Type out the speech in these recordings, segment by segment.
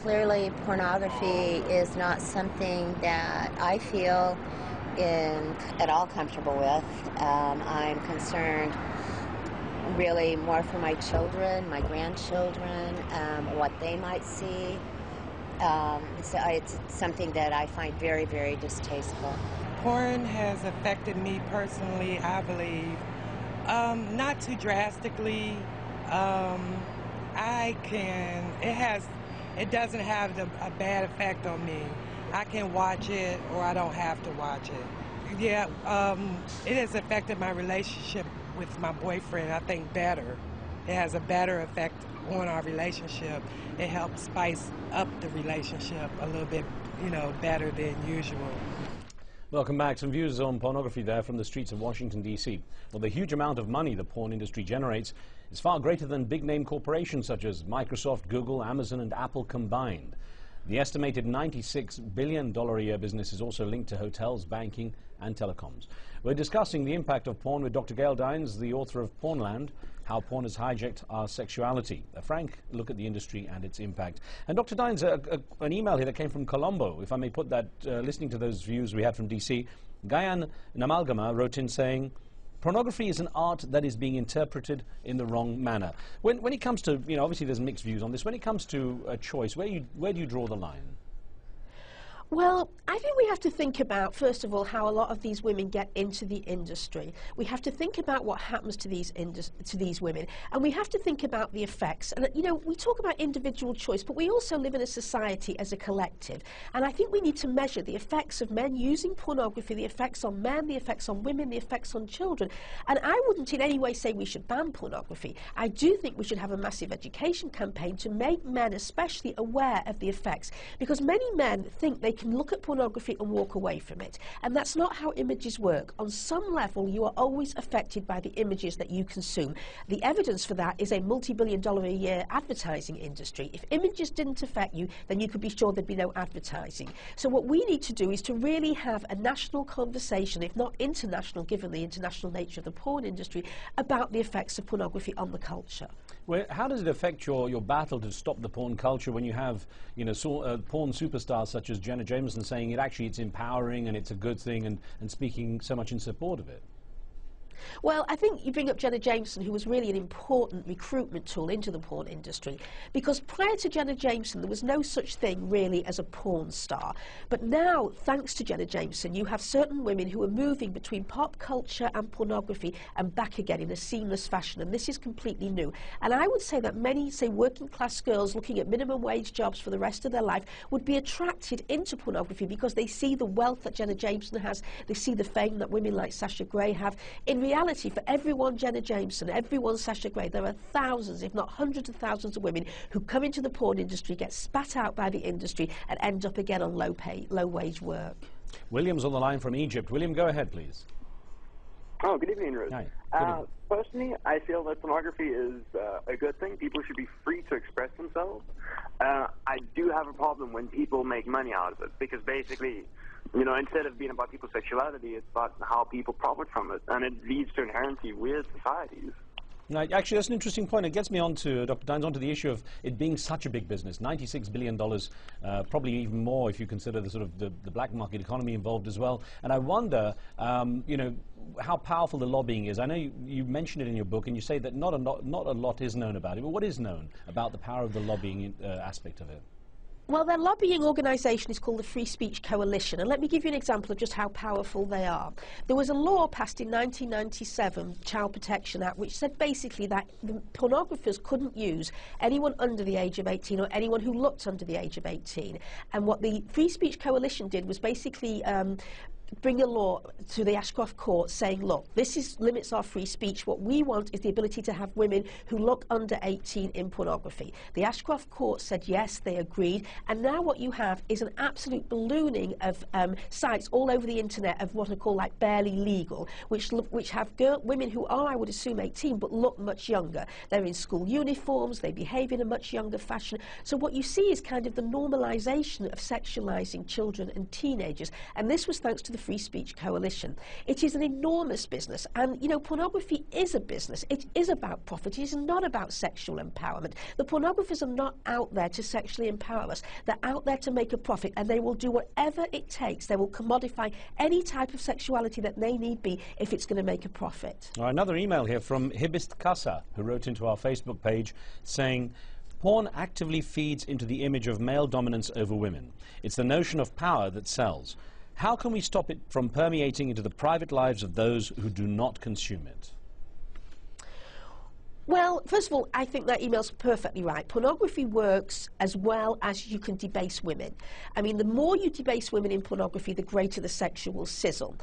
Clearly, pornography is not something that I feel at all comfortable with. I'm concerned really more for my children, my grandchildren, what they might see. So it's something that I find very, very distasteful. Porn has affected me personally, I believe. Not too drastically. It doesn't have a bad effect on me. I can watch it or I don't have to watch it. Yeah, it has affected my relationship with my boyfriend, I think, better. It has a better effect on our relationship. It helps spice up the relationship a little bit, better than usual. Welcome back. Some views on pornography there from the streets of Washington, D.C. Well, the huge amount of money the porn industry generates is far greater than big-name corporations such as Microsoft, Google, Amazon and Apple combined. The estimated $96 billion a year business is also linked to hotels, banking and telecoms. We're discussing the impact of porn with Dr. Gail Dines, the author of Pornland, How Porn Has Hijacked Our Sexuality. A frank look at the industry and its impact. And Dr. Dines, an email here that came from Colombo, if I may put that, listening to those views we had from DC. Gayan Namalgama wrote in saying, pornography is an art that is being interpreted in the wrong manner. When it comes to, obviously there's mixed views on this, when it comes to a choice, where do you draw the line? Well, I think we have to think about, first of all, how a lot of these women get into the industry. We have to think about what happens to these women, and we have to think about the effects. And, we talk about individual choice, but we also live in a society as a collective. And I think we need to measure the effects of men using pornography, the effects on men, the effects on women, the effects on children. And I wouldn't in any way say we should ban pornography. I do think we should have a massive education campaign to make men especially aware of the effects, because many men think they can look at pornography and walk away from it. And that's not how images work. On some level, you are always affected by the images that you consume. The evidence for that is a multi-billion-dollar-a-year advertising industry. If images didn't affect you, then you could be sure there'd be no advertising. So what we need to do is to really have a national conversation, if not international, given the international nature of the porn industry, about the effects of pornography on the culture. Well, how does it affect your battle to stop the porn culture when you have, porn superstars such as Jenna Jameson saying it's empowering and it's a good thing and speaking so much in support of it? Well, I think you bring up Jenna Jameson, who was really an important recruitment tool into the porn industry, because prior to Jenna Jameson, there was no such thing really as a porn star. But now, thanks to Jenna Jameson, you have certain women who are moving between pop culture and pornography and back again in a seamless fashion, and this is completely new. And I would say that many, say, working-class girls looking at minimum wage jobs for the rest of their life would be attracted into pornography because they see the wealth that Jenna Jameson has, they see the fame that women like Sasha Grey have. In reality, for everyone Jenna Jameson, everyone Sasha Grey, there are thousands, if not hundreds of thousands of women who come into the porn industry, get spat out by the industry and end up again on low-wage work. William's on the line from Egypt. William, go ahead, please. Oh, good evening, Rose. Hi. Personally, I feel that pornography is a good thing. People should be free to express themselves. I do have a problem when people make money out of it, because basically, instead of being about people's sexuality, it's about how people profit from it, and it leads to inherently weird societies. Now, actually, that's an interesting point. It gets me on to, Dr. Dines, onto the issue of it being such a big business, $96 billion, probably even more if you consider the sort of the black market economy involved as well. And I wonder, how powerful the lobbying is. I know you mentioned it in your book, and you say that not a lot is known about it, but what is known about the power of the lobbying aspect of it? Well, their lobbying organisation is called the Free Speech Coalition, and let me give you an example of just how powerful they are. There was a law passed in 1997, Child Protection Act, which said basically that the pornographers couldn't use anyone under the age of 18 or anyone who looked under the age of 18. And what the Free Speech Coalition did was basically bring a law to the Ashcroft Court saying, look, this limits our free speech. What we want is the ability to have women who look under 18 in pornography. The Ashcroft Court said yes, they agreed, and now what you have is an absolute ballooning of sites all over the internet of what are called like barely legal, which have women who are, I would assume, 18 but look much younger. They're in school uniforms, they behave in a much younger fashion. So what you see is kind of the normalization of sexualizing children and teenagers, and this was thanks to the Free Speech Coalition. It is an enormous business, and you know, pornography is a business. It is about profit. It is not about sexual empowerment. The pornographers are not out there to sexually empower us. They're out there to make a profit, and they will do whatever it takes. They will commodify any type of sexuality that may need be if it's going to make a profit. Another email here from Hibist Kasa, who wrote into our Facebook page saying, porn actively feeds into the image of male dominance over women. It's the notion of power that sells. How can we stop it from permeating into the private lives of those who do not consume it? Well, first of all, I think that email's perfectly right. Pornography works as well as you can debase women. I mean, the more you debase women in pornography, the greater the sexual sizzle.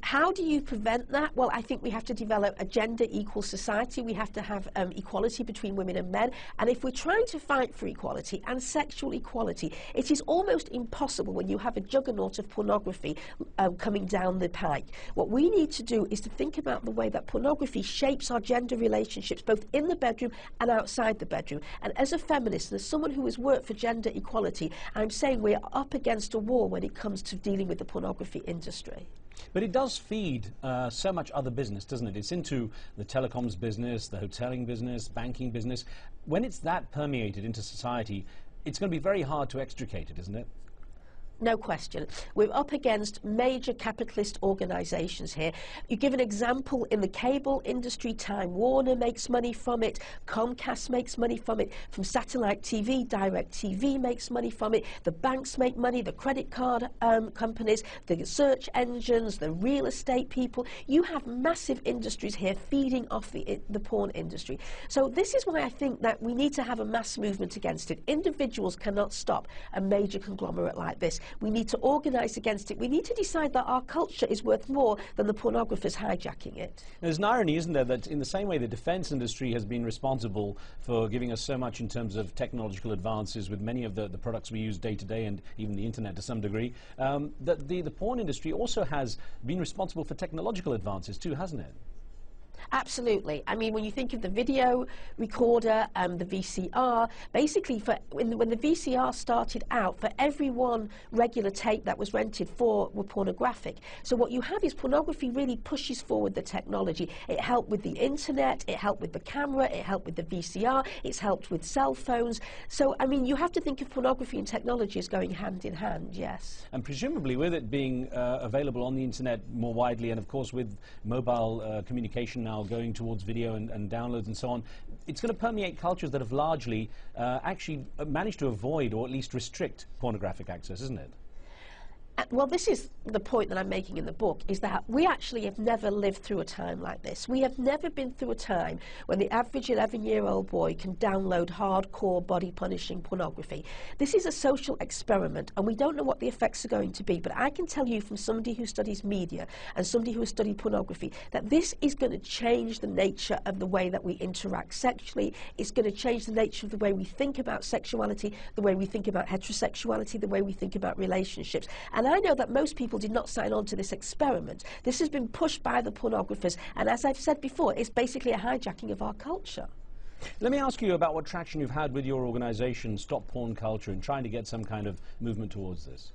How do you prevent that? Well, I think we have to develop a gender-equal society. We have to have equality between women and men. And if we're trying to fight for equality and sexual equality, it is almost impossible when you have a juggernaut of pornography coming down the pike. What we need to do is to think about the way that pornography shapes our gender relationships, both in the bedroom and outside the bedroom. And as a feminist, and as someone who has worked for gender equality, I'm saying we're up against a war when it comes to dealing with the pornography industry. But it does feed so much other business, doesn't it? It's into the telecoms business, the hoteling business, banking business. When it's that permeated into society, it's going to be very hard to extricate it, isn't it? No question. We're up against major capitalist organisations here. You give an example in the cable industry, Time Warner makes money from it, Comcast makes money from it, from satellite TV, Direct TV makes money from it, the banks make money, the credit card companies, the search engines, the real estate people. You have massive industries here feeding off the porn industry. So this is why I think that we need to have a mass movement against it. Individuals cannot stop a major conglomerate like this. We need to organise against it. We need to decide that our culture is worth more than the pornographers hijacking it. There's an irony, isn't there, that in the same way the defence industry has been responsible for giving us so much in terms of technological advances with many of the products we use day to day, and even the internet to some degree, that the porn industry also has been responsible for technological advances too, hasn't it? Absolutely. I mean, when you think of the video recorder and the VCR, basically when the VCR started out, for every one regular tape that was rented, 4 were pornographic. So what you have is pornography really pushes forward the technology. It helped with the internet, it helped with the camera, it helped with the VCR, it's helped with cell phones. So, I mean, you have to think of pornography and technology as going hand in hand, yes. And presumably with it being available on the internet more widely, and of course with mobile communication now going towards video and downloads and so on, it's going to permeate cultures that have largely actually managed to avoid or at least restrict pornographic access, isn't it? Well, this is the point that I'm making in the book, is that we actually have never lived through a time like this. We have never been through a time when the average 11-year-old boy can download hardcore body-punishing pornography. This is a social experiment, and we don't know what the effects are going to be, but I can tell you from somebody who studies media and somebody who has studied pornography that this is going to change the nature of the way that we interact sexually. It's going to change the nature of the way we think about sexuality, the way we think about heterosexuality, the way we think about relationships. And I know that most people did not sign on to this experiment. This has been pushed by the pornographers, and as I've said before, it's basically a hijacking of our culture. Let me ask you about what traction you've had with your organisation, Stop Porn Culture, in trying to get some kind of movement towards this.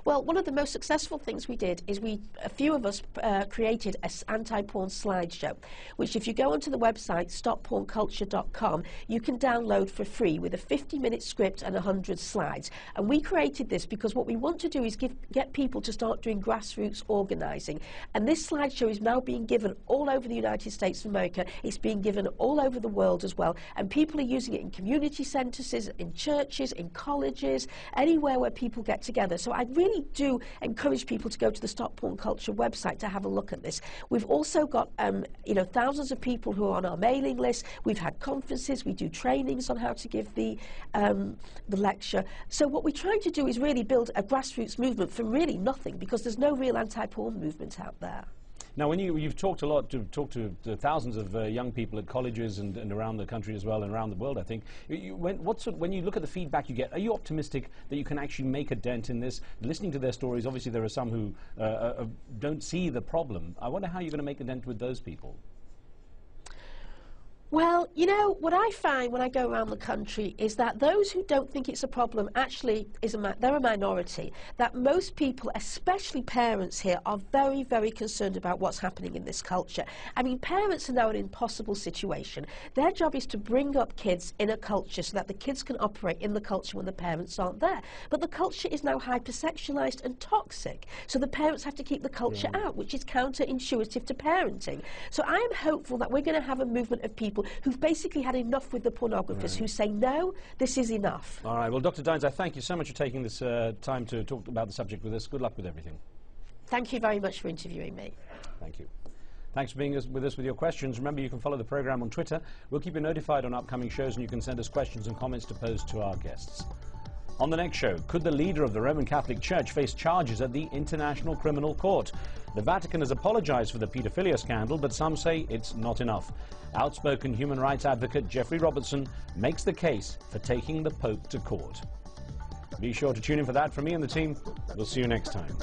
Well, one of the most successful things we did is a few of us created an anti-porn slideshow, which if you go onto the website stoppornculture.com, you can download for free with a 50-minute script and 100 slides. And we created this because what we want to do is get people to start doing grassroots organising. And this slideshow is now being given all over the United States of America. It's being given all over the world as well. And people are using it in community centres, in churches, in colleges, anywhere where people get together. So I really do encourage people to go to the Stop Porn Culture website to have a look at this. We've also got thousands of people who are on our mailing list. We've had conferences, we do trainings on how to give the lecture. So what we're trying to do is really build a grassroots movement from really nothing, because there's no real anti-porn movement out there. Now, when you've talked a lot, talked to thousands of young people at colleges and around the country as well, and around the world, I think. When you look at the feedback you get, are you optimistic that you can actually make a dent in this? Listening to their stories, obviously there are some who don't see the problem. I wonder how you're going to make a dent with those people. Well, you know, what I find when I go around the country is that those who don't think it's a problem actually they're a minority. That most people, especially parents here, are very, very concerned about what's happening in this culture. I mean, parents are now in an impossible situation. Their job is to bring up kids in a culture so that the kids can operate in the culture when the parents aren't there. But the culture is now hypersexualized and toxic, so the parents have to keep the culture out, which is counterintuitive to parenting. So I am hopeful that we're going to have a movement of people who've basically had enough with the pornographers, who say, no, this is enough. All right. Well, Dr. Dines, I thank you so much for taking this time to talk about the subject with us. Good luck with everything. Thank you very much for interviewing me. Thank you. Thanks for being with us with your questions. Remember, you can follow the program on Twitter. We'll keep you notified on upcoming shows, and you can send us questions and comments to pose to our guests. On the next show, could the leader of the Roman Catholic Church face charges at the International Criminal Court? The Vatican has apologized for the paedophilia scandal, but some say it's not enough. Outspoken human rights advocate Jeffrey Robertson makes the case for taking the Pope to court. Be sure to tune in for that. From me and the team, we'll see you next time.